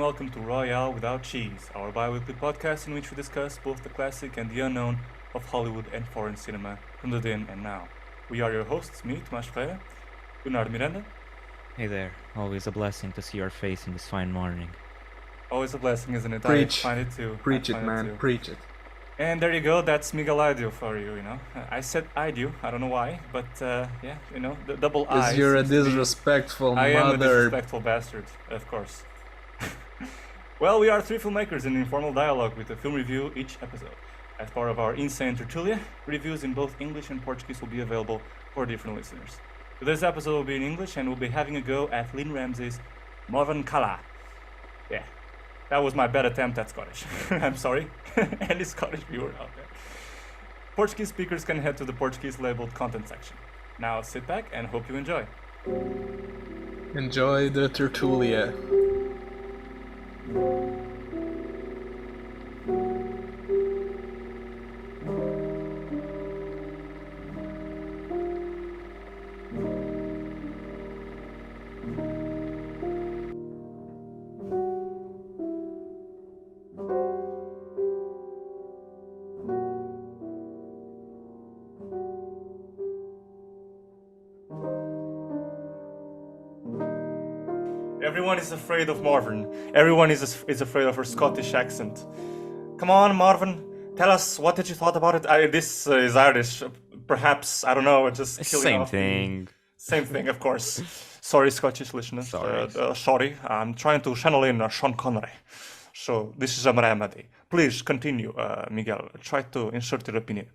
welcome to Royale Without Cheese, our bi-weekly podcast in which we discuss both the classic and the unknown of Hollywood and foreign cinema from the then and now. We are your hosts, me, Tomás Ferreira, Leonardo Miranda. Hey there, always a blessing to see your face in this fine morning. Always a blessing, isn't it? Preach. I find it too. Preach it, man. Preach it. And there you go, that's Miguel Aido for you, I said Aido, I don't know why, but the double I. Because you're a disrespectful I am a mother. disrespectful bastard, of course. Well, we are three filmmakers in informal dialogue with a film review each episode. As part of our insane tertulia, reviews in both English and Portuguese will be available for different listeners. Today's episode will be in English and we'll be having a go at Lynne Ramsay's Morvern Callar. Yeah, that was my bad attempt at Scottish. I'm sorry, any Scottish viewer out there. Portuguese speakers can head to the Portuguese labeled content section. Now sit back and hope you enjoy. Enjoy the tertulia. Everyone is afraid of Morvern. Everyone is afraid of her Scottish accent. Come on, Morvern, tell us, what did you thought about it? This is Irish. Perhaps, I don't know, just killing Same off thing. Same thing, of course. Sorry, Scottish listeners. Sorry. Sorry, I'm trying to channel in Sean Connery. So, this is a remedy. Please continue, Miguel. Try to insert your opinion.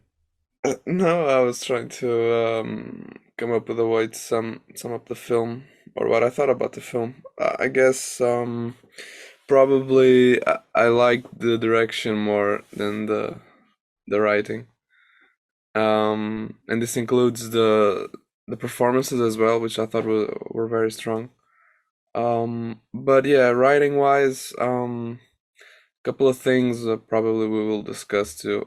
No, I was trying to come up with a way to sum up the film, or what I thought about the film. I guess probably I like the direction more than the writing, and this includes the performances as well, which I thought were very strong. But yeah, writing wise, couple of things probably we will discuss too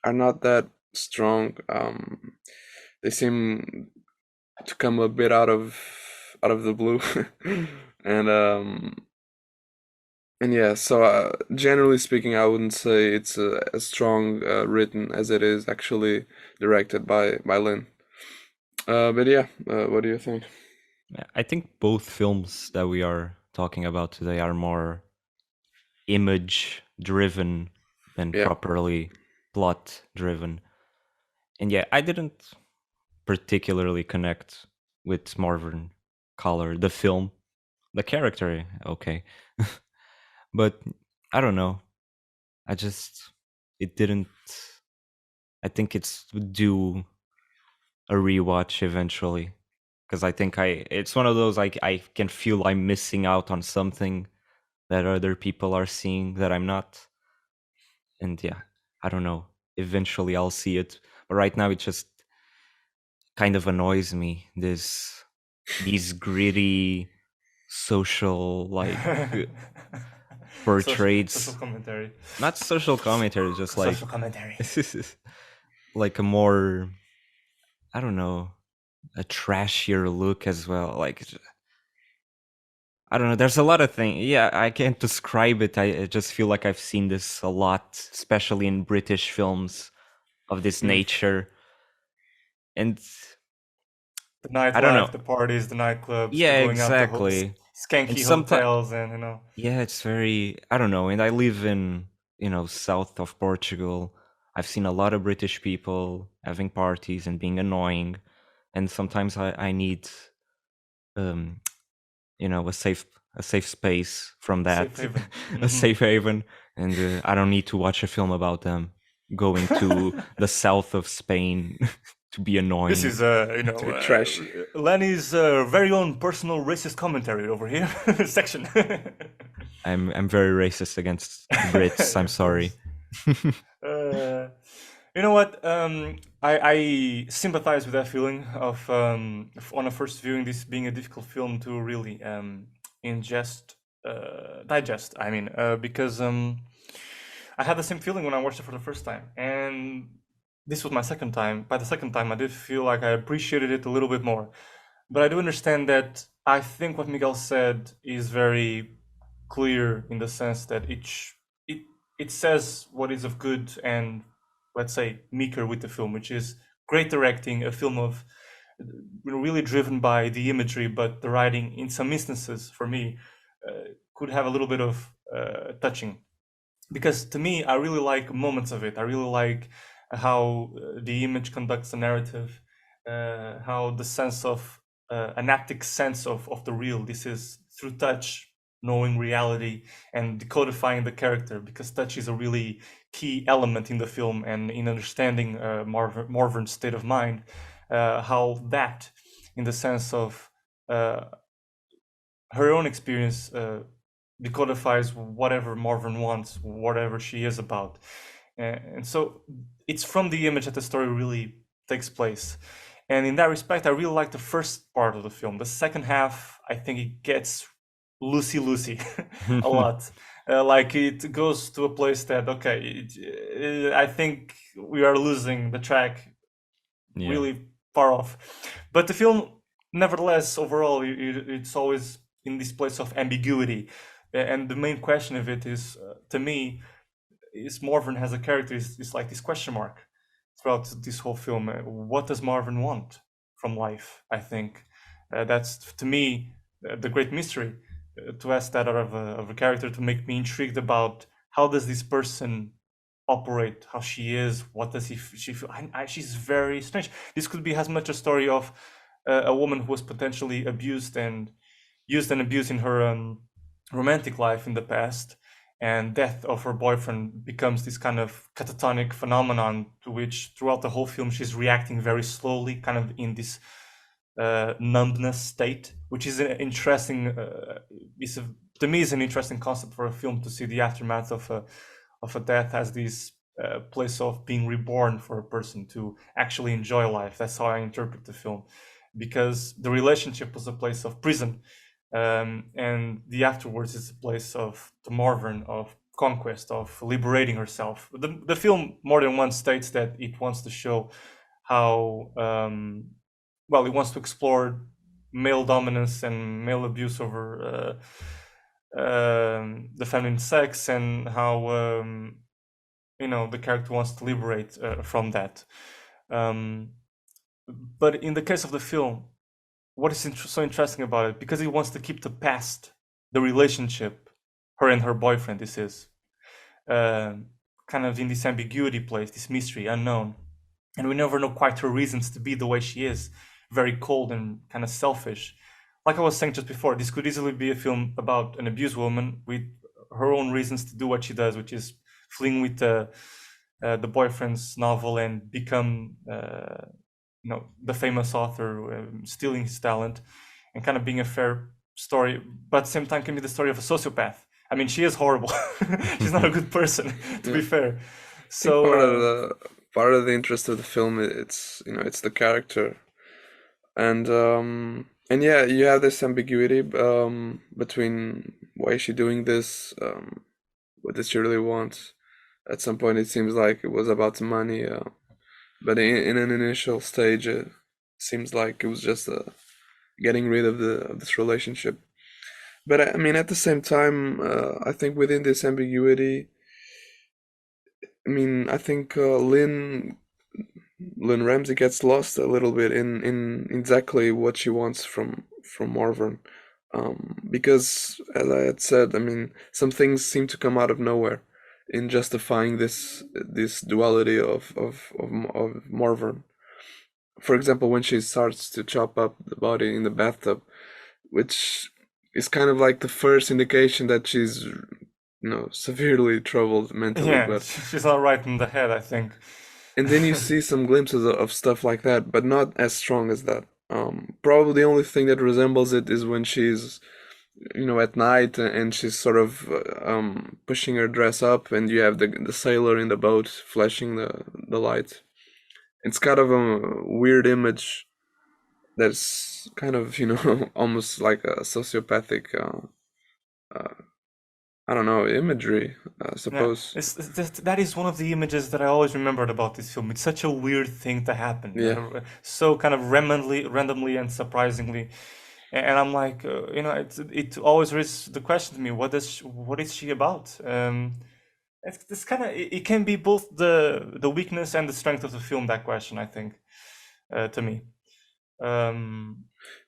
are not that strong. They seem to come a bit out of the blue, and yeah. So generally speaking, I wouldn't say it's as strong written as it is actually directed by Lynne. But yeah, what do you think? I think both films that we are talking about today are more image driven than properly plot driven. And yeah, I didn't particularly connect with Morvern Callar, the film, the character, okay. But I don't know. I think it's due a rewatch eventually. Because I think it's one of those, I can feel I'm missing out on something that other people are seeing that I'm not. And yeah, I don't know. Eventually I'll see it. But right now it just kind of annoys me. These gritty social portraits. Social commentary. Not social commentary, just like social commentary. like a more, I don't know, a trashier look as well. Like, I don't know, there's a lot of things. Yeah, I can't describe it. I just feel like I've seen this a lot, especially in British films of this nature. And the nightlife, I don't know, the parties, the nightclubs. Yeah, going exactly. Out to skanky hotels, and Yeah, it's very, I don't know. And I live in, south of Portugal. I've seen a lot of British people having parties and being annoying. And sometimes I need, a safe space from that, a safe haven, and I don't need to watch a film about them going to the south of Spain to be annoying. This is trash. Lenny's very own personal racist commentary over here section. I'm very racist against Brits. I'm sorry. You know what? I sympathize with that feeling of on a first viewing this being a difficult film to really digest. I mean, because I had the same feeling when I watched it for the first time, and this was my second time. By the second time, I did feel like I appreciated it a little bit more. But I do understand that I think what Miguel said is very clear in the sense that it says what is of good and, let's say, meeker with the film, which is great directing, a film of really driven by the imagery, but the writing in some instances for me could have a little bit of touching, because to me I really like moments of it. I really like how the image conducts the narrative, how the sense of an haptic sense of the real. This is through touch, knowing reality and decodifying the character, because touch is a really key element in the film and in understanding Morvern's state of mind. How that, in the sense of her own experience, decodifies whatever Morvern wants, whatever she is about. And so it's from the image that the story really takes place. And in that respect, I really like the first part of the film. The second half, I think it gets loosey a lot. Like it goes to a place that, okay, I think we are losing the track really far off. But the film, nevertheless, overall, it's always in this place of ambiguity. And the main question of it is, to me, is Morvern as a character is like this question mark throughout this whole film. What does Morvern want from life? I think that's, to me, the great mystery, to ask that out of a character, to make me intrigued about how does this person operate, how she is, what does she feel. She's very strange. This could be as much a story of a woman who was potentially abused and used and abused in her romantic life in the past, and death of her boyfriend becomes this kind of catatonic phenomenon to which throughout the whole film she's reacting very slowly, kind of in this numbness state, which is an interesting to me is an interesting concept for a film, to see the aftermath of a death as this place of being reborn for a person to actually enjoy life. That's how I interpret the film, because the relationship was a place of prison, and the afterwards is a place of the Morvern, of conquest, of liberating herself. The film more than once states that it wants to show how it wants to explore male dominance and male abuse over the feminine sex, and how the character wants to liberate from that. But in the case of the film, what is so interesting about it, because it wants to keep the past, the relationship, her and her boyfriend, this is kind of in this ambiguity place, this mystery, unknown, and we never know quite her reasons to be the way she is, very cold and kind of selfish. Like I was saying just before, this could easily be a film about an abused woman with her own reasons to do what she does, which is fleeing with the boyfriend's novel and become the famous author, stealing his talent, and kind of being a fair story, but at the same time can be the story of a sociopath. I mean, she is horrible. She's not a good person, to be fair. So part of the interest of the film, it's the character, and yeah, you have this ambiguity between why is she doing this, what does she really want. At some point, it seems like it was about the money. But in an initial stage, it seems like it was just getting rid of this relationship. But I mean, at the same time, I think within this ambiguity, I mean, I think Lynne Ramsay gets lost a little bit in exactly what she wants from Morvern, because as I had said, I mean, some things seem to come out of nowhere in justifying this duality of Morvern. For example, when she starts to chop up the body in the bathtub, which is kind of like the first indication that she's severely troubled mentally. Yeah, but she's not right in the head, I think. And then you see some glimpses of stuff like that, but not as strong as that. Probably the only thing that resembles it is when she's at night and she's sort of pushing her dress up, and you have the sailor in the boat flashing the light. It's kind of a weird image that's kind of almost like a sociopathic I don't know, imagery, I suppose. Yeah. That is one of the images that I always remembered about this film. It's such a weird thing to happen. Yeah. So kind of randomly and surprisingly. And I'm like, it always raises the question to me, what is she about? It's kind of, it can be both the weakness and the strength of the film. That question, I think, to me. Yeah,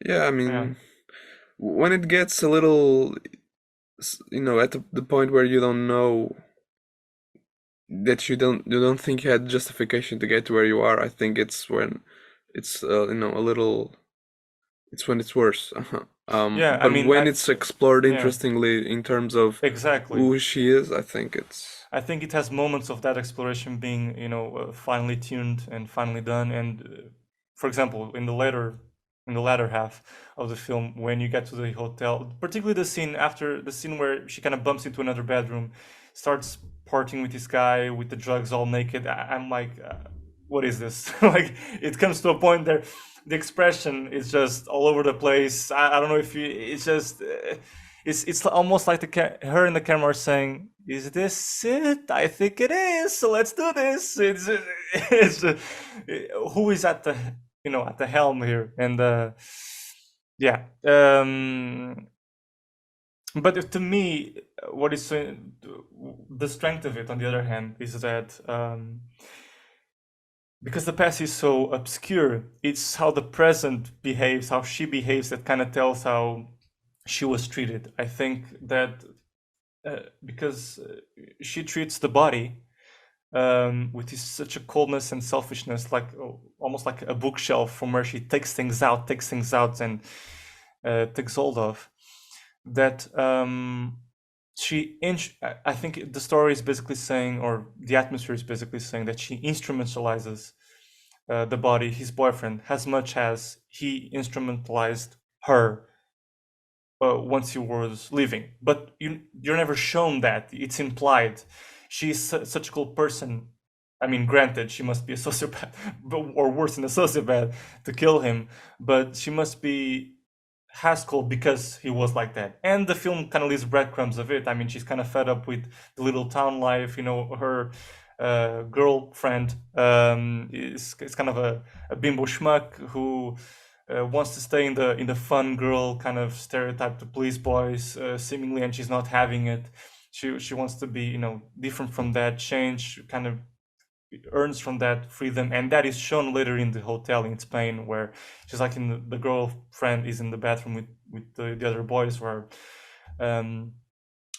I Yeah. mean, when it gets a little, at the point where you don't know that you don't think you had justification to get to where you are, I think it's when it's a little. It's when it's worse. Yeah, I But mean, when it's explored yeah, interestingly in terms of exactly. who she is, I think it's. I think it has moments of that exploration being, finally tuned and finally done. And for example, in the latter half of the film, when you get to the hotel, particularly the scene where she kind of bumps into another bedroom, starts partying with this guy with the drugs, all naked. I'm like, what is this? Like, it comes to a point there, the expression is just all over the place. I don't know if you, it's just. It's almost like her and the camera are saying, "Is this it? I think it is. So let's do this." It's who is at the at the helm here, and yeah. But to me, what is the strength of it, on the other hand, is that because the past is so obscure, it's how the present behaves, how she behaves, that kind of tells how she was treated. I think that because she treats the body with such a coldness and selfishness, like almost like a bookshelf from where she takes things out, and takes hold of. That I think the story is basically saying, or the atmosphere is basically saying, that she instrumentalizes the body, his boyfriend, as much as he instrumentalized her once he was leaving. But you're never shown that. It's implied. She's such a cool person. I mean, granted, she must be a sociopath, or worse than a sociopath, to kill him. But she must be Haskell because he was like that. And the film kind of leaves breadcrumbs of it. I mean, she's kind of fed up with the little town life. Her girlfriend is kind of a bimbo schmuck who wants to stay in the fun girl kind of stereotype to police boys, seemingly, and she's not having it. She wants to be different from that, change, kind of earns from that freedom, and that is shown later in the hotel in Spain, where she's like the girlfriend is in the bathroom with the other boys who are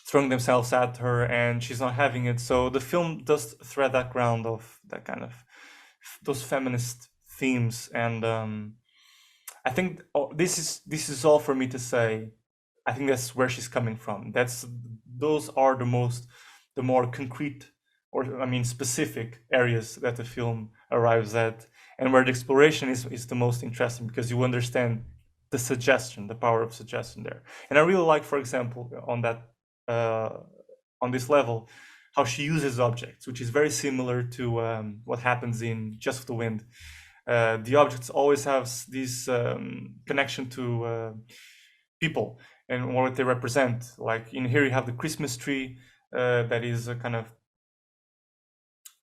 throwing themselves at her, and she's not having it. So the film does thread that ground of that kind of those feminist themes, and I think this is all for me to say. I think that's where she's coming from. Those are the more concrete, or I mean specific areas that the film arrives at, and where the exploration is the most interesting, because you understand the suggestion, the power of suggestion there. And I really like, for example, on this level, how she uses objects, which is very similar to what happens in Just of the Wind. The objects always have this connection to people and what they represent. Like in here, you have the Christmas tree that is kind of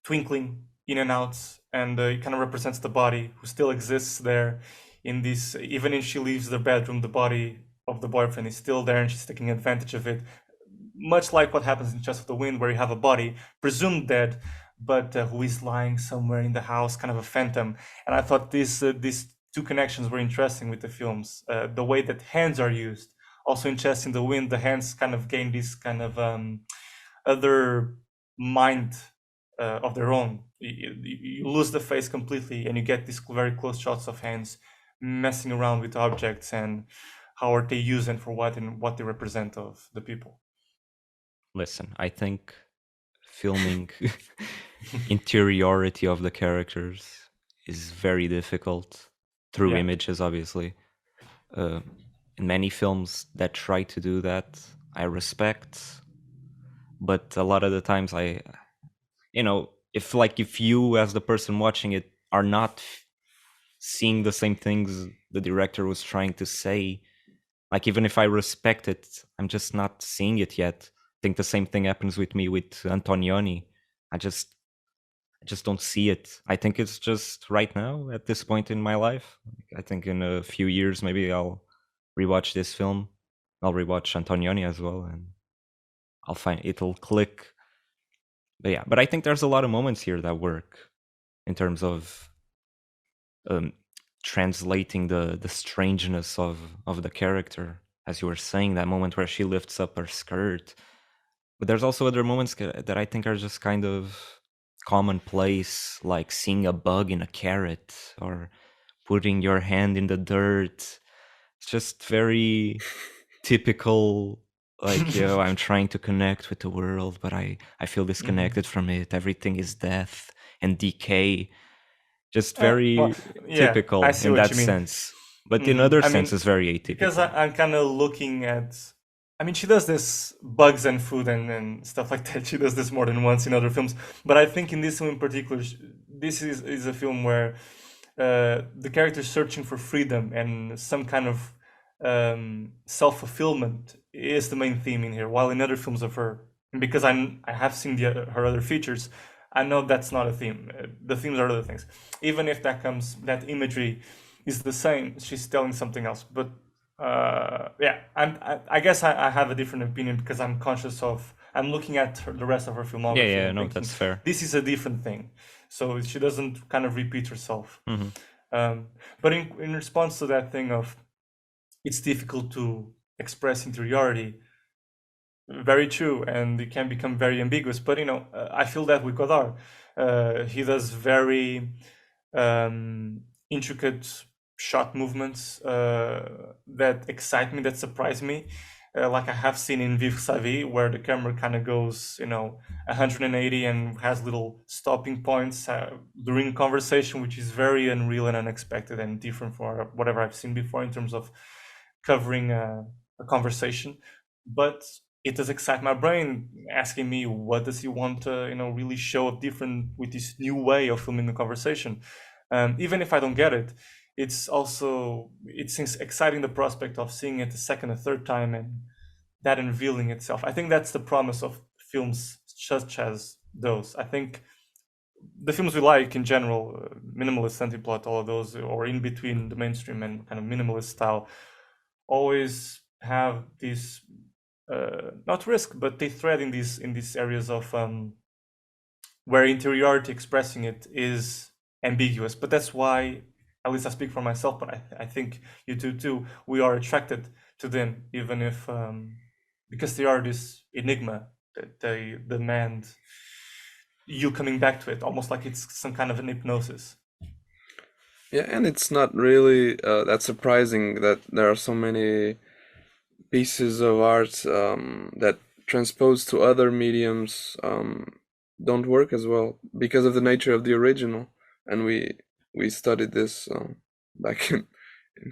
twinkling in and out, and it kind of represents the body who still exists there in this. Even if she leaves the bedroom, the body of the boyfriend is still there, and she's taking advantage of it. Much like what happens in Chest of the Wind, where you have a body presumed dead, but who is lying somewhere in the house, kind of a phantom. And I thought these two connections were interesting with the films. The way that hands are used. Also in Chest in the Wind, the hands kind of gain this kind of other mind of their own. You lose the face completely, and you get these very close shots of hands messing around with objects, and how are they used and for what, and what they represent of the people. Listen, I think filming interiority of the characters is very difficult through images, obviously. In many films that try to do that, I respect, but a lot of the times if you as the person watching it are not seeing the same things the director was trying to say, like, even if I respect it, I'm just not seeing it yet. I think the same thing happens with me with Antonioni. I just don't see it. I think it's just right now, at this point in my life. I think in a few years maybe I'll rewatch this film, I'll rewatch Antonioni as well, and I'll find it'll click. But yeah, but I think there's a lot of moments here that work in terms of translating the strangeness of the character, as you were saying, that moment where she lifts up her skirt. But there's also other moments that I think are just kind of commonplace, like seeing a bug in a carrot or putting your hand in the dirt. It's just very typical, like, I'm trying to connect with the world, but I feel disconnected from it. Everything is death and decay. Just very typical I see in what that you mean. sense. But in other I mean, senses, very atypical. Because I'm kind of looking at, I mean, she does this bugs and food and stuff like that. She does this more than once in other films. But I think in this film in particular, this is a film where the character is searching for freedom and some kind of self-fulfillment is the main theme in here. While in other films of her, and because I have seen her other features, I know that's not a theme. The themes are other things. Even if that imagery is the same, she's telling something else. But I guess I have a different opinion because I'm conscious of, I'm looking at the rest of her filmography. Yeah, and no, thinking, that's fair. this is a different thing, so she doesn't kind of repeat herself. Mm-hmm. But in response to that thing of, it's difficult to express interiority, very true, and it can become very ambiguous. But I feel that with Godard, he does very intricate shot movements that excite me, that surprise me. Like I have seen in Vivre sa vie, where the camera kind of goes, 180 and has little stopping points during conversation, which is very unreal and unexpected and different from whatever I've seen before in terms of covering a conversation. But it does excite my brain, asking me, what does he want to, really show of different with this new way of filming the conversation? Even if I don't get it, it's exciting, the prospect of seeing it a second, a third time, and that unveiling itself. I think that's the promise of films such as those. I think the films we like in general, minimalist, anti-plot, all of those, or in between the mainstream and kind of minimalist style, always have this not risk, but they thread in these areas of where interiority, expressing it, is ambiguous. But that's why, at least I speak for myself, but I think you two too, we are attracted to them, even if because they are this enigma that they demand you coming back to it, almost like it's some kind of an hypnosis. Yeah, and it's not really that surprising that there are so many pieces of art that transposed to other mediums don't work as well because of the nature of the original. And we studied this back in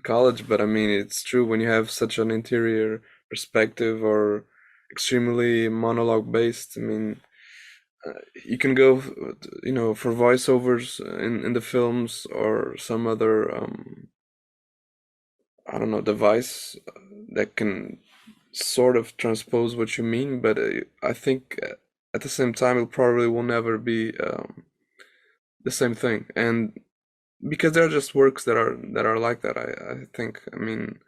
college, but I mean, it's true when you have such an interior perspective or extremely monologue based. I mean, you can go, for voiceovers in the films or some other I don't know, device that can sort of transpose what you mean, but I think at the same time it probably will never be the same thing. And because there are just works that are like that, I think. I mean,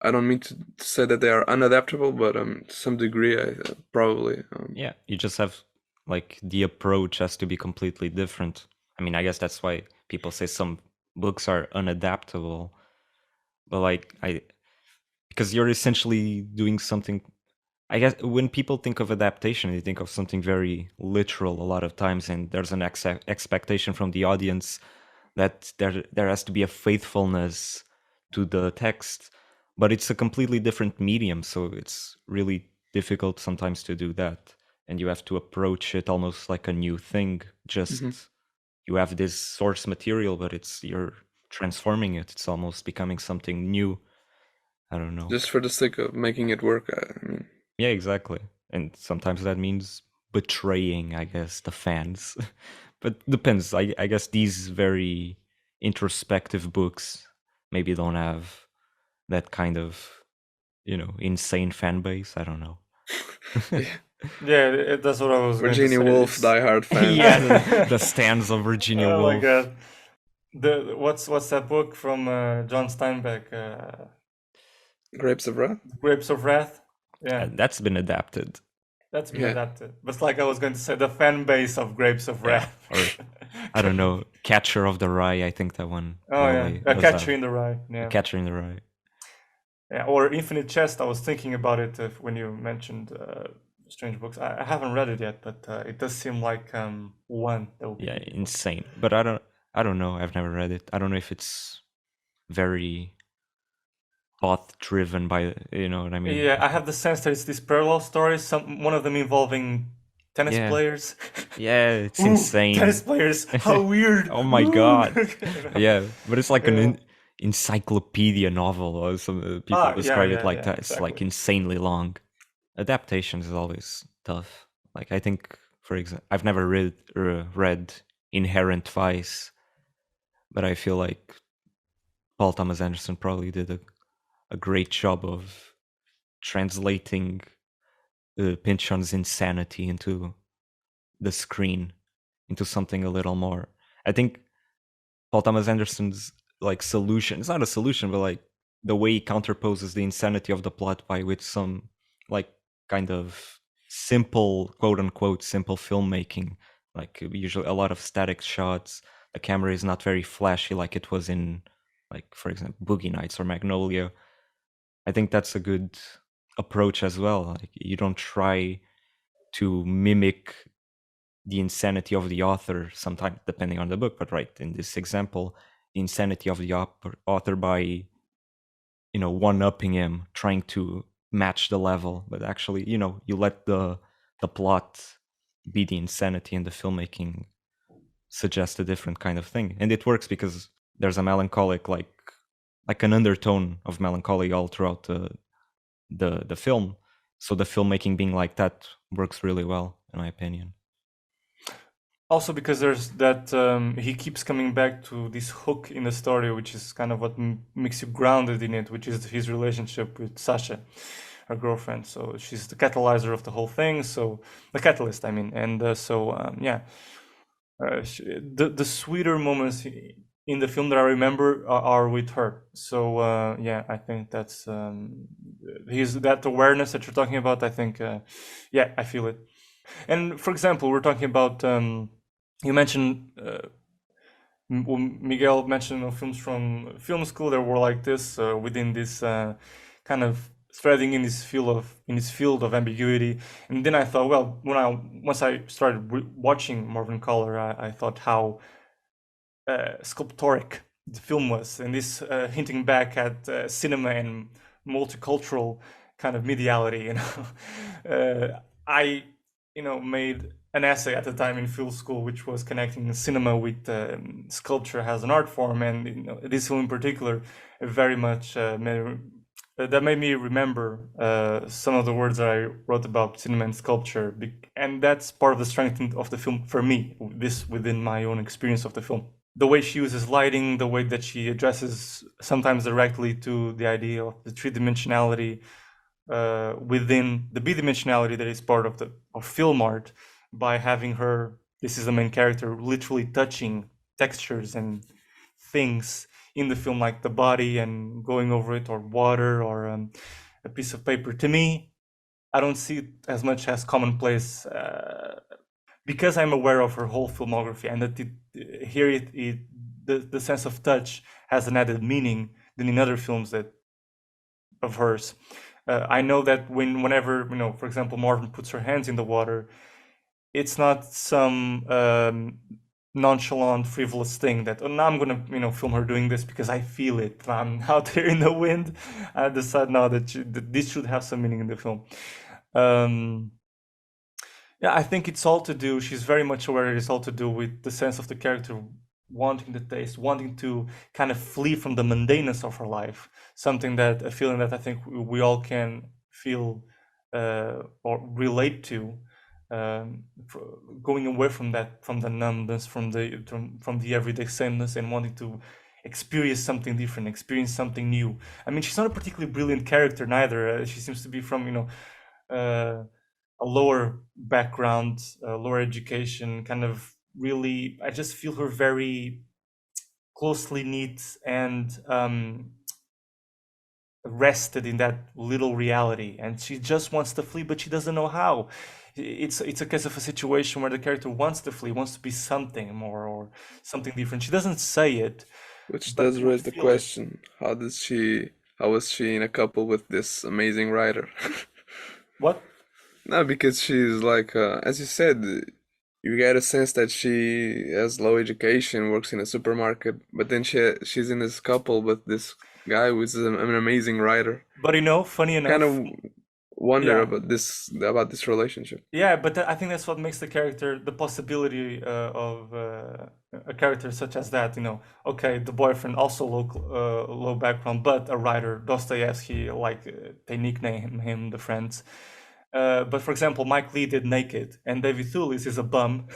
I don't mean to say that they are unadaptable, but to some degree, I probably. Yeah, you just have, like, the approach has to be completely different. I mean, I guess that's why people say some books are unadaptable. But like, because you're essentially doing something. I guess when people think of adaptation, they think of something very literal a lot of times, and there's an expectation from the audience that there has to be a faithfulness to the text. But it's a completely different medium, so it's really difficult sometimes to do that, and you have to approach it almost like a new thing. Just you have this source material, but you're transforming it. It's almost becoming something new. I don't know. Just for the sake of making it work. I mean. Yeah, exactly. And sometimes that means betraying, I guess, the fans. But depends. I guess these very introspective books maybe don't have that kind of, insane fan base. I don't know. Yeah, that's what I was Virginia going to say. Woolf, diehard fan. Yeah, the stands of Virginia Oh Woolf. my god. What's that book from John Steinbeck? Grapes of Wrath. Grapes of Wrath. Yeah, That's been adapted. that's been Yeah. adapted. But it's like I was going to say the fan base of Grapes of Yeah, Wrath. or I don't know, Catcher of the Rye. I think that one. Oh yeah, probably A does Catcher have- in the Rye. Yeah. Catcher in the Rye. Yeah, or Infinite Chest. I was thinking about it when you mentioned Strange Books. I haven't read it yet, but it does seem like one that will be Yeah, beautiful. insane. But I don't know. I've never read it. I don't know if it's very plot driven by, you know what I mean? Yeah, I have the sense that it's these parallel stories. One of them involving tennis Yeah. players. Yeah, it's Ooh, insane. Tennis players, how weird! Oh my Ooh. god. You know? Yeah, but it's like Yeah. an encyclopedia novel, or some people describe it like that. It's like exactly. insanely long. Adaptation is always tough. Like I think, for example, I've never read Inherent Vice, but I feel like Paul Thomas Anderson probably did a great job of translating Pynchon's insanity into the screen, into something a little more. I think Paul Thomas Anderson's like solution, it's not a solution, but like the way he counterposes the insanity of the plot by with some like kind of simple, quote unquote, simple filmmaking, like usually a lot of static shots. The camera is not very flashy like it was in, like, for example, Boogie Nights or Magnolia. I think that's a good approach as well. Like you don't try to mimic the insanity of the author, sometimes depending on the book, but right, in this example, the insanity of the author by, you know, one-upping him, trying to match the level, but actually, you know, you let the plot be the insanity, and the filmmaking suggest a different kind of thing, and it works because there's a melancholic, like an undertone of melancholy all throughout the film. So the filmmaking being like that works really well, in my opinion. Also because there's that he keeps coming back to this hook in the story, which is kind of what makes you grounded in it, which is his relationship with Sasha, her girlfriend. So she's the catalyzer of the whole thing. So the catalyst, I mean, and the sweeter moments in the film that I remember are with her. So I think that's that awareness that you're talking about. I think I feel it. And for example, we're talking about you mentioned Miguel mentioned films from film school that were like this within this kind of threading in this field of ambiguity. And then I thought, well, once I started watching Morvern Callar, I thought how sculptoric the film was, and this hinting back at cinema and multicultural kind of mediality. I made an essay at the time in film school, which was connecting cinema with sculpture as an art form, and this film in particular very much that made me remember some of the words that I wrote about cinema and sculpture, and that's part of the strength of the film for me. This within my own experience of the film. The way she uses lighting, the way that she addresses sometimes directly to the idea of the three-dimensionality within the bidimensionality that is part of film art, by having her, this is the main character, literally touching textures and things in the film, like the body and going over it, or water, or a piece of paper. To me, I don't see it as much as commonplace because I'm aware of her whole filmography, and that the sense of touch has an added meaning than in other films of hers. I know that whenever, for example, Morvern puts her hands in the water, it's not some nonchalant, frivolous thing that, now I'm gonna, film her doing this because I feel it. I'm out there in the wind. I decide now that this should have some meaning in the film. I think it's all to do. She's very much aware it's all to do with the sense of the character wanting the taste, wanting to kind of flee from the mundaneness of her life. A feeling that I think we all can feel or relate to, going away from that, from the numbness, from the everyday sameness, and wanting to experience something different, experience something new. I mean, she's not a particularly brilliant character neither. She seems to be from a lower background, lower education, kind of. Really, I just feel her very closely knit and rested in that little reality, and she just wants to flee, but she doesn't know how. It's a case of a situation where the character wants to flee, wants to be something more or something different. She doesn't say it, Which but does you raise the feel it. question: how was she in a couple with this amazing writer? What? No, because she's like, as you said, you get a sense that she has low education, works in a supermarket, but then she's in this couple with this guy who is an amazing writer. But funny Kind enough, of wonder yeah. about this relationship. Yeah, but I think that's what makes the character, the possibility of a character such as that. Okay, the boyfriend also low background, but a writer, Dostoevsky, like they nickname him the friends. But for example, Mike Lee did Naked, and David Thewlis is a bum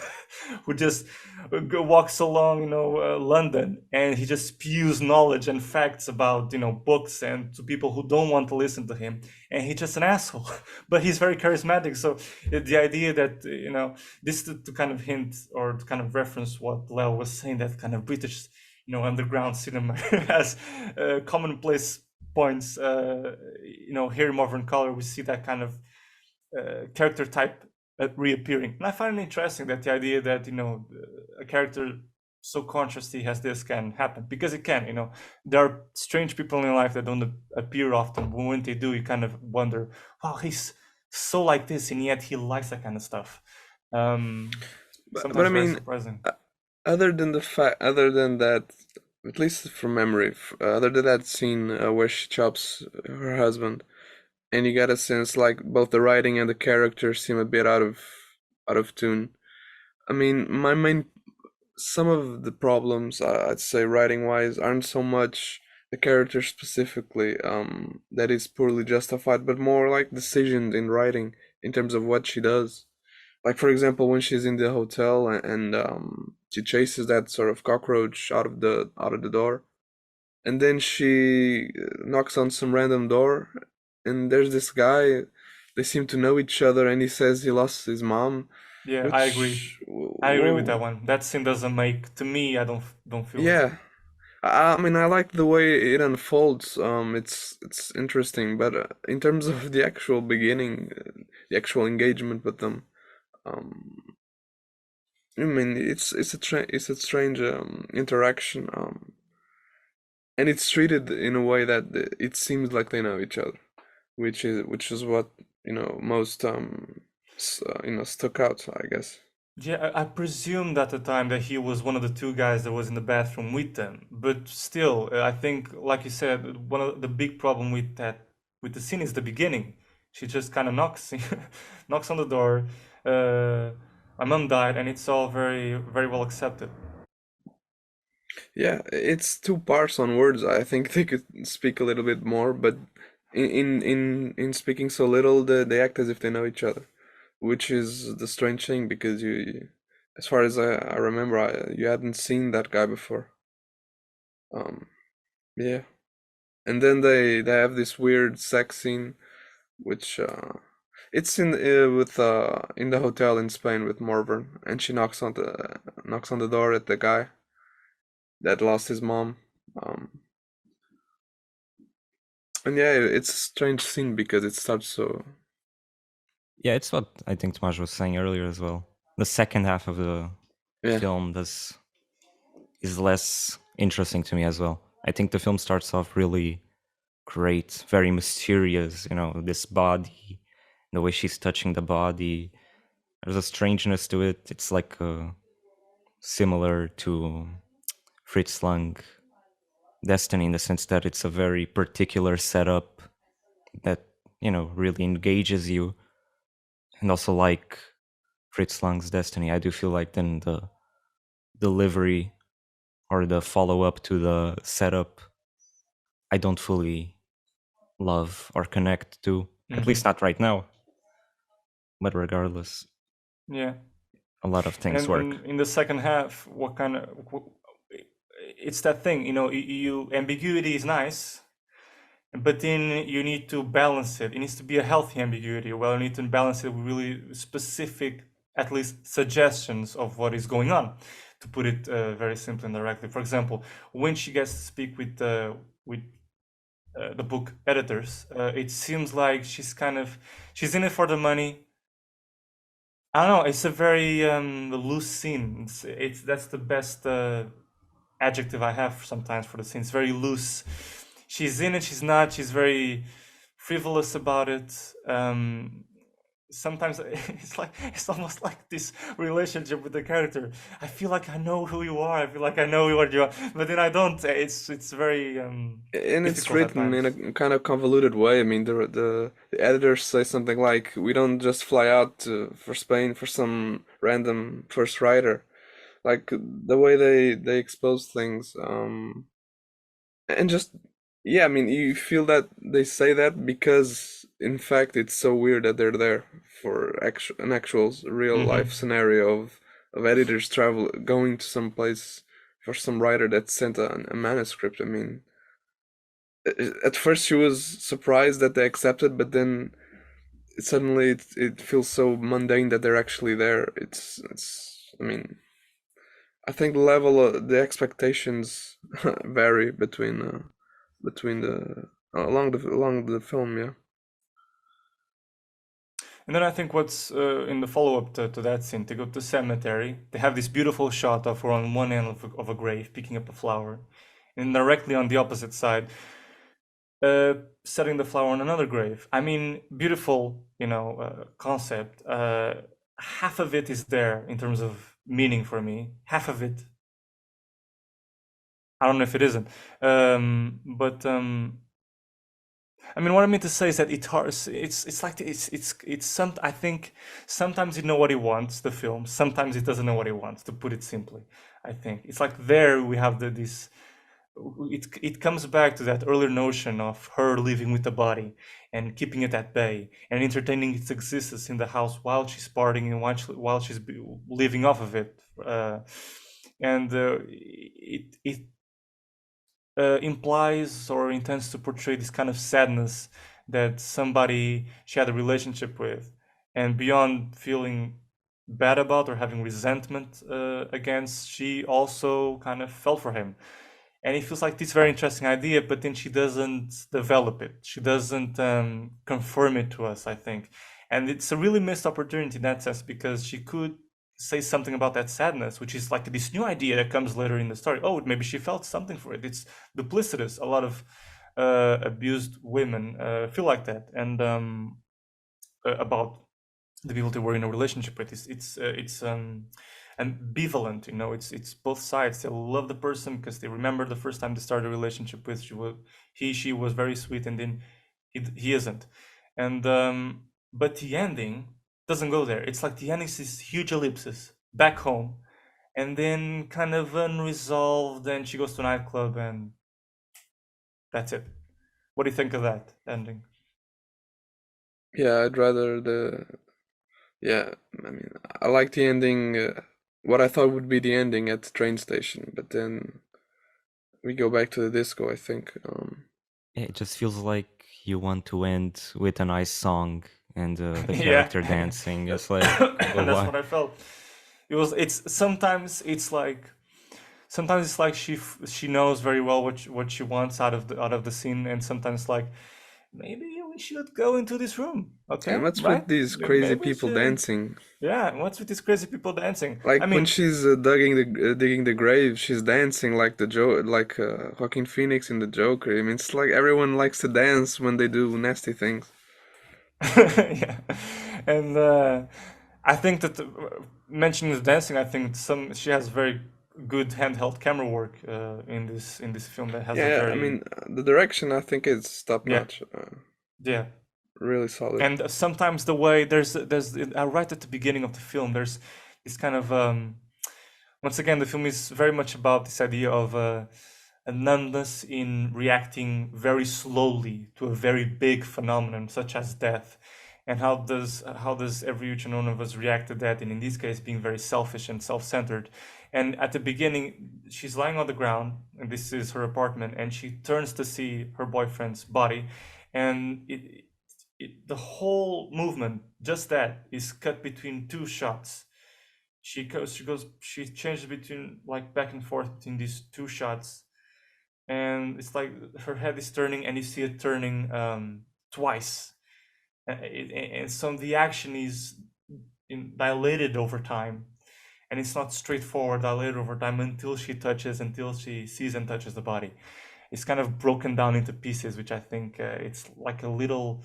who just walks along, London, and he just spews knowledge and facts about, books and to people who don't want to listen to him, and he's just an asshole. But he's very charismatic. So the idea that this to kind of hint or to kind of reference what Leo was saying, that kind of British, underground cinema has commonplace points. Here in Morvern Callar, we see that kind of character type reappearing. And I find it interesting that the idea that a character so consciously has this can happen, because it can. There are strange people in your life that don't appear often, but when they do, you kind of wonder, wow, he's so like this, and yet he likes that kind of stuff. But I Sometimes very mean, surprising. other than that, at least from memory, other than that scene where she chops her husband, and you get a sense like both the writing and the characters seem a bit out of tune. I mean, some of the problems I'd say writing wise aren't so much the character specifically that is poorly justified, but more like decisions in writing in terms of what she does. Like for example, when she's in the hotel and she chases that sort of cockroach out of the door, and then she knocks on some random door, and there's this guy. They seem to know each other, and he says he lost his mom, Yeah, I agree. which I agree with well, that one. That scene doesn't make, to me, I don't feel it. yeah. I mean, I like the way it unfolds. It's interesting, but in terms of the actual beginning, the actual engagement with them, um, I mean, it's a strange interaction, and it's treated in a way that it seems like they know each other, which is what most stuck out, I guess. Yeah, I presumed at the time that he was one of the two guys that was in the bathroom with them. But still, I think, like you said, one of the big problem with the scene is the beginning. She just kind of knocks, knocks on the door. Uh, my mom died, and it's all very, very well accepted. Yeah, it's two parts on words. I think they could speak a little bit more, but in speaking so little, they act as if they know each other, which is the strange thing because as far as I remember, you hadn't seen that guy before. Um, yeah, and then they have this weird sex scene, which it's in the hotel in Spain with Morvern, and she knocks on the door at the guy that lost his mom. Um, And yeah, it's a strange scene because it starts so. Yeah, it's what I think Tomas was saying earlier as well. The second half of the Yeah, film is less interesting to me as well. I think the film starts off really great, very mysterious, this body, the way she's touching the body. There's a strangeness to it. It's like similar to Fritz Lang Destiny in the sense that it's a very particular setup that, really engages you. And also like Fritz Lang's Destiny, I do feel like then the delivery or the follow up to the setup, I don't fully love or connect to, at least Hmm. not right now. But regardless, Yeah. a lot of things And work. in the second half, it's that thing, ambiguity is nice, but then you need to balance it. It needs to be a healthy ambiguity. Well, you need to balance it with really specific, at least suggestions of what is going on, to put it very simply and directly. For example, when she gets to speak with the book editors. It seems like she's in it for the money. I don't know. It's a very loose scene. It's that's the best adjective I have sometimes for the scene. It's very loose. She's in it. She's not. She's very frivolous about it. Sometimes it's almost like this relationship with the character. I feel like I know who you are. I feel like I know what you are, but then I don't. It's very And it's difficult at written in times. a kind of convoluted way. I mean, the editors say something like, "We don't just fly out for Spain for some random first writer." Like the way they expose things, and just yeah. I mean, you feel that they say that because, in fact, it's so weird that they're there for an actual real life Hmm. scenario of editors travel going to some place for some writer that sent a manuscript. I mean at first she was surprised that they accepted, but then suddenly it feels so mundane that they're actually there. It's I mean, I think the level of the expectations vary between the along the film, yeah. And then I think what's in the follow up to that scene, to go to the cemetery, they have this beautiful shot of her on one end of a grave picking up a flower, and directly on the opposite side, uh, setting the flower on another grave. I mean, beautiful, concept. Half of it is there in terms of meaning for me. Half of it, I don't know if it isn't. But I mean, what I mean to say is that it's hard. It's like it's some. I think sometimes you know what he wants, the film. Sometimes he doesn't know what he wants. To put it simply, I think it's like there we have this. It comes back to that earlier notion of her living with the body and keeping it at bay and entertaining its existence in the house while she's partying and while she's living off of it. And it implies or intends to portray this kind of sadness that somebody she had a relationship with, and beyond feeling bad about or having resentment against, she also kind of fell for him. And it feels like this very interesting idea, but then she doesn't develop it. She doesn't confirm it to us, I think. And it's a really missed opportunity in that sense because she could say something about that sadness, which is like this new idea that comes later in the story. Oh, maybe she felt something for it. It's duplicitous. A lot of abused women feel like that, and about the people they were in a relationship with. It's ambivalent. It's both sides. They love the person because they remember the first time they started a relationship with. She was very sweet, and then he isn't. And but the ending doesn't go there. It's like the ending is this huge ellipsis back home, and then kind of unresolved. And she goes to a nightclub, and that's it. What do you think of that ending? Yeah, I'd rather the yeah. I mean, I like the ending. What I thought would be the ending at the train station, but then we go back to the disco. I think. It just feels like you want to end with a nice song and the Yeah. character dancing. It's like, And that's why? what I felt. It's sometimes it's like she knows very well what she wants out of the scene, and sometimes like maybe we should go into this room, And okay, what's with right? these crazy Maybe we people should. dancing? Yeah, what's with these crazy people dancing? I Like when mean, she's digging the grave, she's dancing like like Joaquin Phoenix in the Joker. I mean, it's like everyone likes to dance when they do nasty things. yeah, and I think that mentioning the dancing, I think some she has very good handheld camera work in this film that has a Yeah, I very mean, the direction I think is top yeah notch, yeah. really solid. And sometimes the way there's right at the beginning of the film there's this kind of once again the film is very much about this idea of a numbness in reacting very slowly to a very big phenomenon such as death, and how does every each and one of us react to that, and in this case being very selfish and self-centered. And at the beginning she's lying on the ground, and this is her apartment, and she turns to see her boyfriend's body, and the whole movement, just that, is cut between two shots. She changes between like back and forth between these two shots, and it's like her head is turning, and you see it turning twice, and so the action is dilated over time, and it's not straightforward dilated over time until she sees and touches the body. It's kind of broken down into pieces, which I think it's like a little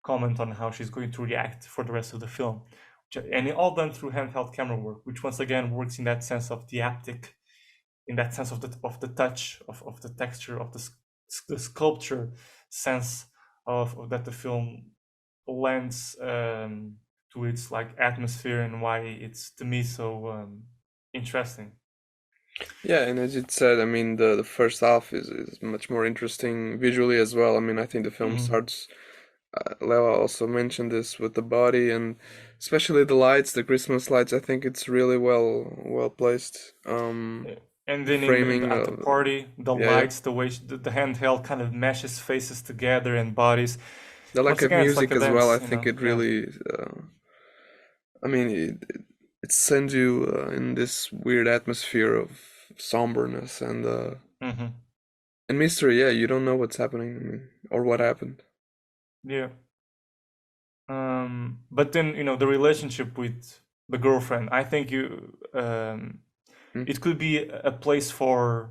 comment on how she's going to react for the rest of the film, and all done through handheld camera work, which once again works in that sense of the haptic, in that sense of the touch, of the texture, of the sculpture sense of that the film lends to its like atmosphere, and why it's to me so interesting. Yeah, and as you said, I mean, the first half is much more interesting visually as well. I mean, I think the film starts. Leo also mentioned this with the body, and especially the lights, the Christmas lights. I think it's really well placed. And then Framing at the party, the yeah. lights, the way the handheld kind of meshes faces together and bodies. The lack Once of again, it's music like a as well. I dance, think it really. I mean, it sends you in this weird atmosphere of somberness and mystery. Yeah, you don't know what's happening, I mean, or what happened. Yeah. But then the relationship with the girlfriend. I think it could be a place for,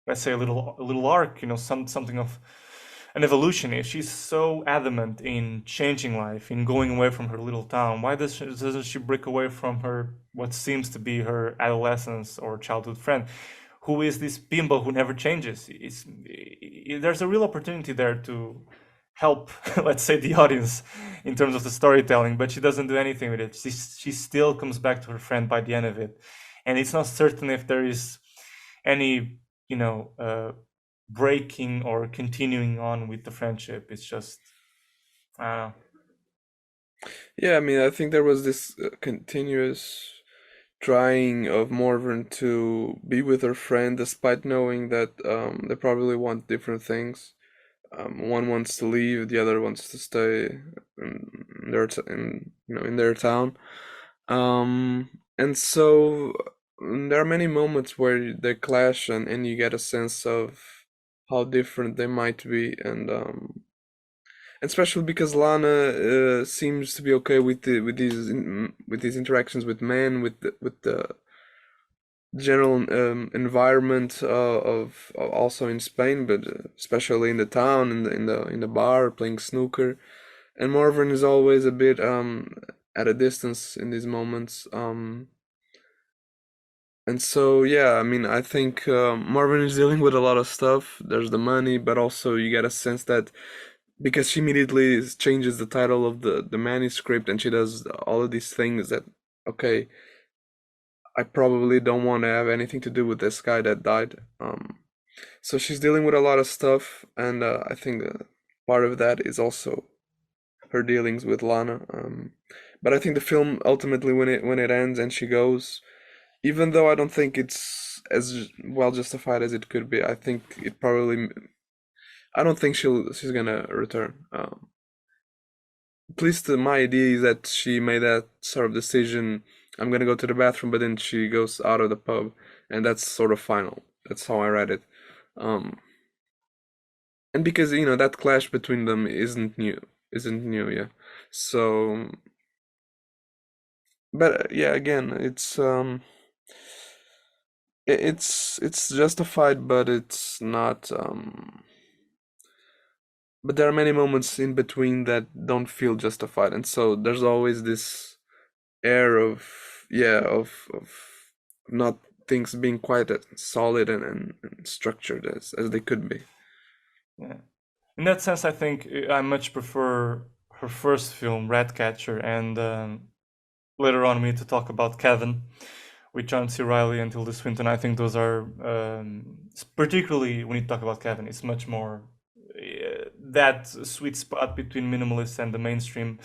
let's say, a little arc. Something of an evolution. If she's so adamant in changing life, in going away from her little town, why doesn't she break away from her, what seems to be her adolescence or childhood friend, who is this bimbo who never changes? There's a real opportunity there to help, let's say, the audience in terms of the storytelling, but she doesn't do anything with it. She still comes back to her friend by the end of it, and it's not certain if there is any breaking or continuing on with the friendship. It's just, I don't know. Yeah, I mean, I think there was this continuous trying of Morvern to be with her friend, despite knowing that they probably want different things. One wants to leave, the other wants to stay in their town. And so there are many moments where they clash, and you get a sense of how different they might be, and especially because Lana seems to be okay with these interactions with men, with the general environment of also in Spain, but especially in the town, in the bar, playing snooker. And Morvern is always a bit at a distance in these moments. And so yeah, I mean, I think Morvern is dealing with a lot of stuff. There's the money, but also you get a sense that because she immediately changes the title of the manuscript, and she does all of these things that, okay, I probably don't want to have anything to do with this guy that died. So she's dealing with a lot of stuff, and I think part of that is also her dealings with Lana. But I think the film ultimately, when it ends and she goes, even though I don't think it's as well justified as it could be, I think it probably. I don't think she's gonna return. At least my idea is that she made that sort of decision. I'm gonna go to the bathroom, but then she goes out of the pub, and that's sort of final. That's how I read it. Um, and because that clash between them isn't new, yeah. So, but yeah, again, it's justified, but it's not. But there are many moments in between that don't feel justified, and so there's always this air of not things being quite as solid and structured as they could be. Yeah. In that sense, I think I much prefer her first film, Ratcatcher, and later on we need to talk about Kevin with John C. Reilly and Tilda Swinton. I think those are, particularly when you talk about Kevin, it's much more that sweet spot between minimalist and the mainstream,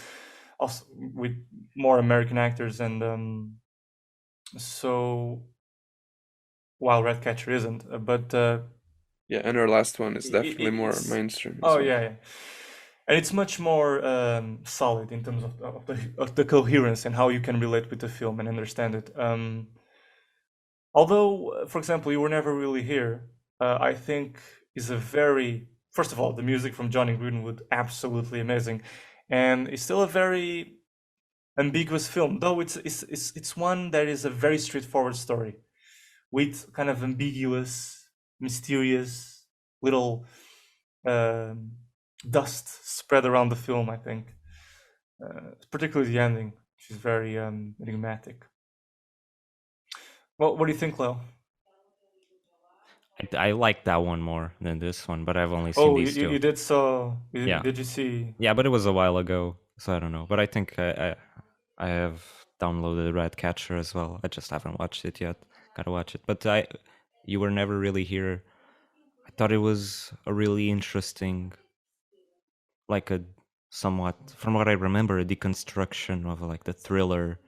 also with more American actors, and so while Ratcatcher isn't, but yeah, and her last one is definitely more mainstream. Oh yeah. And it's much more solid in terms of the coherence and how you can relate with the film and understand it. Although, for example, You Were Never Really Here, I think is a very, first of all, the music from Johnny Greenwood, absolutely amazing, and it's still a very ambiguous film, though it's one that is a very straightforward story with kind of ambiguous, mysterious little dust spread around the film. I think, particularly the ending, which is very enigmatic. Well, what do you think, Leo? I like that one more than this one, but I've only seen Oh, these two. you did so. Yeah. Did you see? Yeah, but it was a while ago, so I don't know. But I think I have downloaded Ratcatcher as well. I just haven't watched it yet. Gotta watch it. But you were never really here. I thought it was a really interesting, like a somewhat, from what I remember, a deconstruction of like the thriller,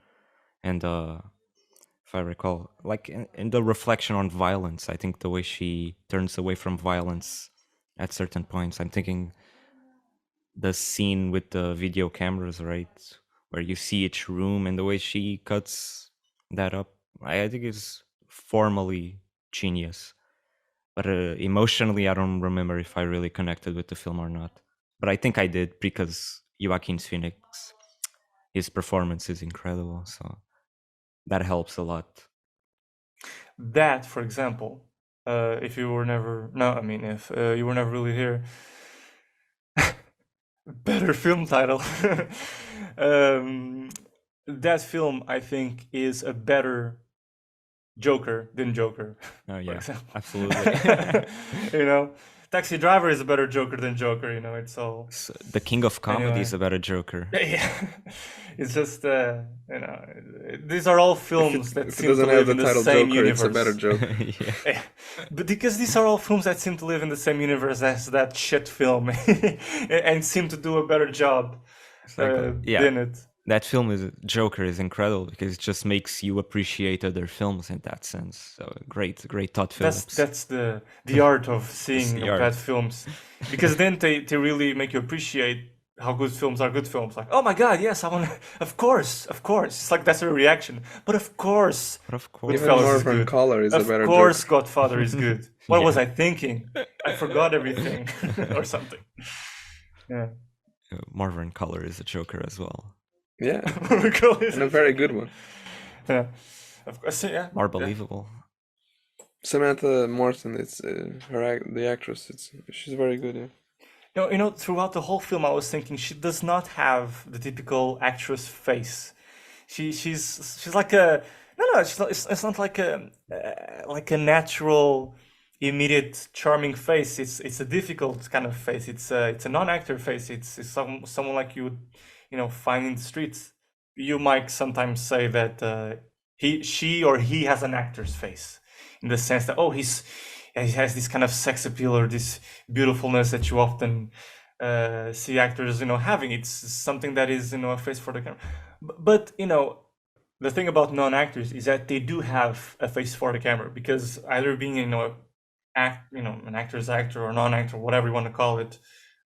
and if I recall, like in the reflection on violence. I think the way she turns away from violence at certain points. I'm thinking the scene with the video cameras, right, where you see each room and the way she cuts that up. I think it's formally genius, but emotionally, I don't remember if I really connected with the film or not. But I think I did because Joaquin Phoenix, his performance is incredible, so that helps a lot. That, for example, if you were never, no, I mean, if you were never really here, better film title. That film, I think, is a better Joker than Joker. Oh for yeah, example. absolutely. You know, Taxi Driver is a better Joker than Joker. You know, it's all. So the king of comedy is about a Joker. Yeah, it's just you know, these are all films that If it seem to doesn't have live the in the title same Joker, universe. it's a better Joker. Yeah. Yeah. But because these are all films that seem to live in the same universe as that shit film, and seem to do a better job Exactly. Yeah. than it. That film is Joker is incredible because it just makes you appreciate other films in that sense. So great Todd Phillips. That's the art of seeing the art. bad films, because then they really make you appreciate how good films are good films. Like, oh my god, yes, I want to, of course. It's like that's a reaction. But of course, Even Goodfellas is Morvern good. Callar is a better Of course, Joker. Godfather is good. What Yeah. was I thinking? I forgot everything or something. Yeah. Morvern Callar is a Joker as well. Yeah, Morvern is and a very good one. Yeah. Of course, yeah. More believable. Samantha Morton, it's the actress. She's very good. Yeah. You know, throughout the whole film, I was thinking she does not have the typical actress face. She's like a no. It's not like a natural, immediate, charming face. It's a difficult kind of face. It's a non-actor face. It's someone like you would, you know, find in the streets. You might sometimes say that she or he has an actor's face, in the sense that he has this kind of sex appeal or this beautifulness that you often see actors, you know, having. It's something that is, you know, a face for the camera. But you know, the thing about non-actors is that they do have a face for the camera, because either being, you know, an actor's actor or non-actor, whatever you want to call it,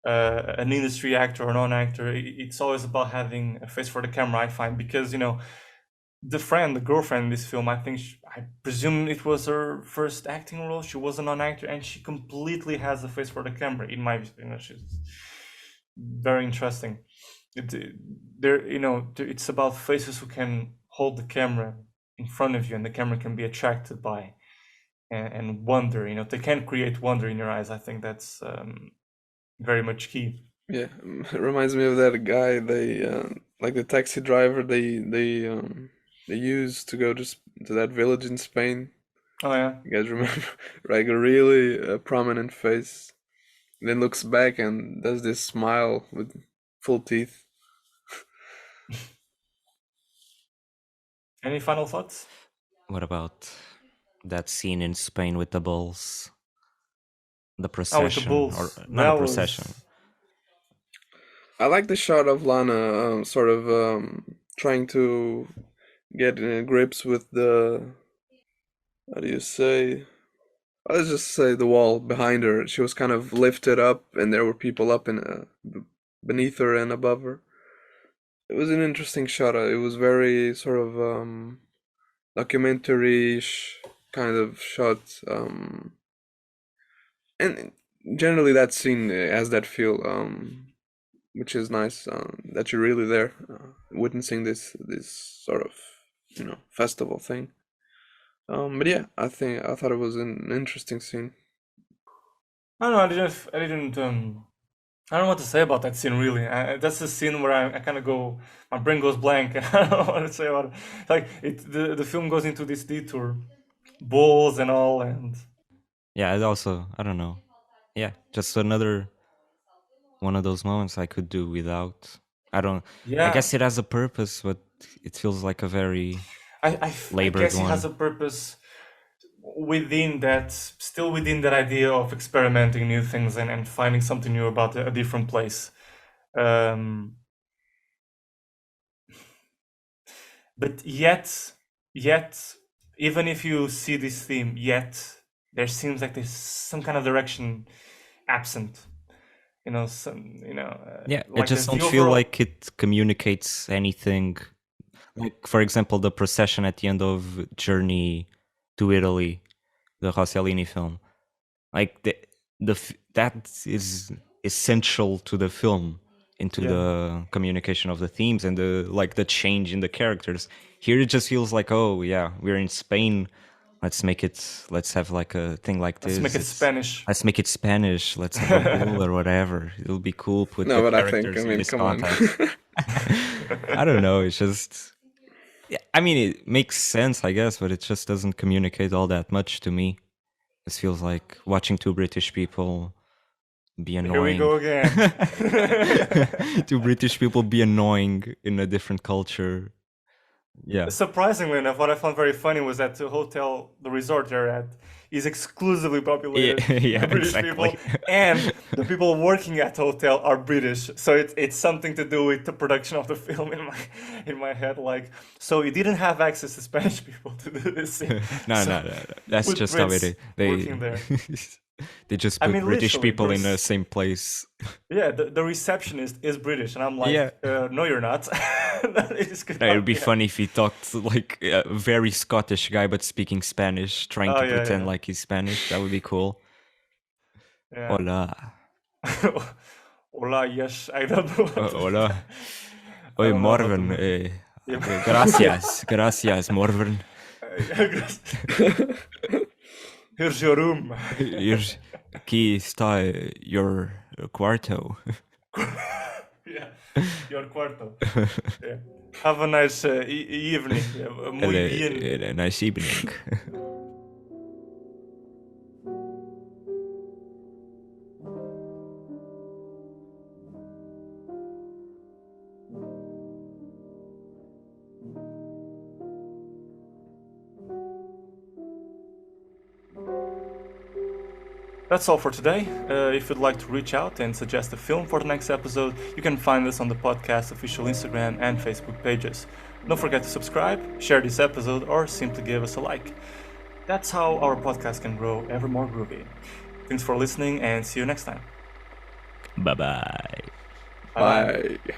an industry actor or non-actor, it's always about having a face for the camera, I find, because, you know, the girlfriend in this film, I think I presume it was her first acting role. She was a non-actor, and she completely has a face for the camera. In my, you know, she's very interesting. It's about faces who can hold the camera in front of you, and the camera can be attracted by and wonder. You know, they can create wonder in your eyes. I think that's very much key. Yeah, it reminds me of that guy. They like the taxi driver. They used to go to that village in Spain. Oh yeah, you guys remember? Like a really prominent face. And then looks back and does this smile with full teeth. Any final thoughts? What about that scene in Spain with the bulls? The procession, with the bulls. or not a procession. I like the shot of Lana sort of trying to get grips with the, how do you say? Let's just say the wall behind her. She was kind of lifted up, and there were people up in beneath her and above her. It was an interesting shot. It was very sort of documentary-ish kind of shot. And generally that scene has that feel, which is nice, that you're really there, witnessing this sort of festival thing. But yeah, I thought it was an interesting scene. I don't know. I didn't. I don't know what to say about that scene really. That's the scene where I kind of go, my brain goes blank. I don't know what to say about it. Like the film goes into this detour, bulls and all, and Yeah, it also, I don't know. Yeah, just another one of those moments I could do without. I yeah. guess it has a purpose, but it feels like a very I labored guess it one. has a purpose within that, still within that idea of experimenting new things and finding something new about a different place. But yet, even if you see this theme, yet there seems like there's some kind of direction absent. Yeah, it like just the don't feel overall. like it communicates anything. Like, for example, the procession at the end of Journey to Italy, the Rossellini film. Like that is essential to the film, into Yeah. the communication of the themes and the change in the characters. Here it just feels like, oh yeah, we're in Spain. Let's have like a thing like Let's this. make it Spanish. Let's make it Spanish. Let's have a bull or whatever. It'll be cool. Put No, the but I think, characters in this come on. context. I don't know. It's just, yeah, I mean, it makes sense, I guess, but it just doesn't communicate all that much to me. This feels like watching two British people be annoying. Here we go again. Two British people be annoying in a different culture. Yeah. Surprisingly enough, what I found very funny was that the resort they're at, is exclusively populated Yeah, by British exactly. people, and the people working at the hotel are British. So it's something to do with the production of the film in my head. Like, so you didn't have access to Spanish people to do this scene. No. That's with just how it is. working there. They just I put mean, British literally, people in the there's- same place. Yeah, the receptionist is British, and I'm like, Yeah. no, you're not. It would be funny if he talked like a very Scottish guy, but speaking Spanish, trying Oh, to yeah, pretend yeah. like he's Spanish. That would be cool. Yeah. Hola. Hola, yes, I don't know. What to Hola. say. I Oi, don't know how to Morvern. make- Yeah. Gracias, Morvern. Here's your room. Aquí está your cuarto. Yeah, your cuarto. Yeah. Have a nice evening. Yeah, muy bien. A nice evening. That's all for today. If you'd like to reach out and suggest a film for the next episode, you can find us on the podcast official Instagram and Facebook pages. Don't forget to subscribe, share this episode, or simply give us a like. That's how our podcast can grow ever more groovy. Thanks for listening and see you next time. Bye-bye. Bye-bye. Bye.